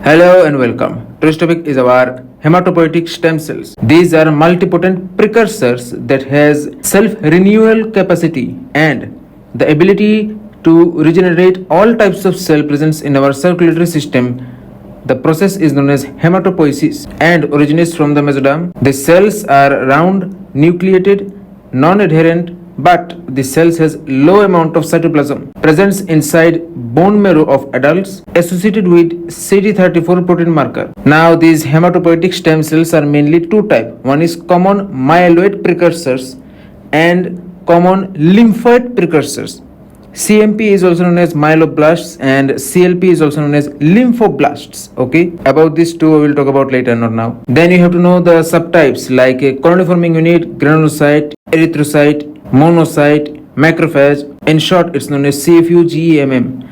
Hello and welcome. Today's topic is our hematopoietic stem cells. These are multipotent precursors that has self-renewal capacity and the ability to regenerate all types of cell presence in our circulatory system. The process is known as hematopoiesis and originates from the mesoderm. The cells are round, nucleated, non-adherent, but the cells has low amount of cytoplasm presence inside bone marrow of adults associated with CD34 protein marker. Now these hematopoietic stem cells are mainly two type. One is common myeloid precursors and common lymphoid precursors. CMP is also known as myeloblasts and CLP is also known as lymphoblasts. Okay, about these two we will talk about later, not now. Then you have to know the subtypes like a colony-forming unit, granulocyte, erythrocyte, monocyte, macrophage. In short, it's known as CFU-GEMM.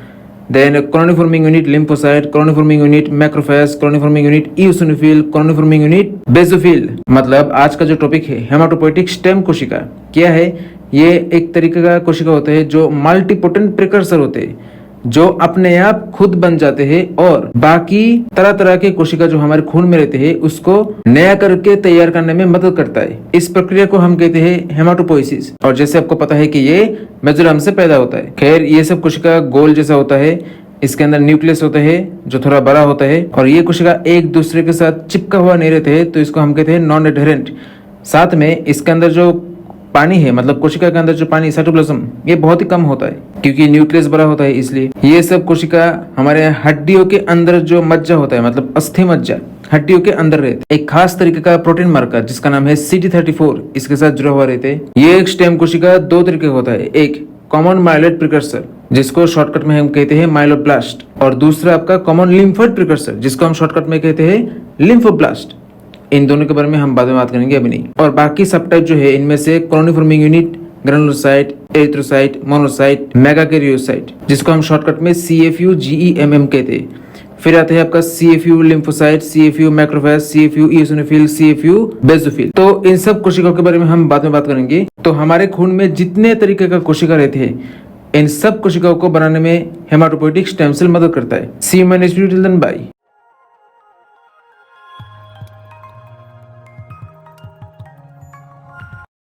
Then a colony-forming unit, lymphocyte, colony-forming unit, macrophage, colony-forming unit, eosinophil, colony-forming unit, basophil. मतलब आज का जो topic है haematopoietic stem कोशिका क्या है, ये एक तरीके का कोशिका होता है जो मल्टीपोटेंट प्रिकर्सर होते हैं, जो अपने आप खुद बन जाते हैं और बाकी तरह तरह के कोशिका जो हमारे खून में रहते हैं उसको नया करके तैयार करने में मदद करता है। इस प्रक्रिया को हम कहते हैं हेमाटोपोइसिस। और जैसे आपको पता है कि ये मेसोडर्म से पैदा होता है। खैर ये सब कोशिका गोल जैसा होता है, इसके अंदर न्यूक्लियस होता है जो थोड़ा बड़ा होता है और ये कोशिका एक दूसरे के साथ चिपका हुआ नहीं रहते हैं, तो इसको हम कहते हैं नॉन एडहेरेंट। साथ में इसके अंदर जो पानी है, मतलब कोशिका के अंदर जो पानी साइटोप्लाज्म, ये बहुत ही कम होता है क्योंकि न्यूक्लियस बड़ा होता है। इसलिए ये सब कोशिका हमारे हड्डियों के अंदर जो मज्जा होता है, मतलब अस्थि मज्जा हड्डियों के अंदर रहते, एक खास तरीके का प्रोटीन मार्कर जिसका नाम है CD34 इसके साथ जुड़ा हुआ रहते हैं। ये एक स्टेम कोशिका दो तरीके का होता है, एक कॉमन माइलोइड प्रिकर्सर जिसको शॉर्टकट में हम कहते हैं माइलोब्लास्ट, और दूसरा आपका कॉमन लिम्फोइड प्रिकर्सर जिसको हम शॉर्टकट में कहते हैं लिम्फोब्लास्ट। इन दोनों के बारे में हम बाद में बात करेंगे, अभी नहीं। और बाकी सब टाइप जो है इनमें से colony forming unit, granulocyte, erythrocyte, monocyte, megakaryocyte जिसको हम शॉर्टकट में CFU-GEMM कहते हैं। फिर आते हैं आपका CFU lymphocyte, CFU macrophage, CFU eosinophil, CFU basophil. तो इन सब कोशिकाओं के बारे में हम बाद में बात करेंगे। तो हमारे खून में जितने तरीके का कोशिका रहते हैं, इन सब कोशिकाओं को बनाने में हेमाटोपोइटिक स्टेम सेल मदद करता है। See you in my next video. Till then, bye.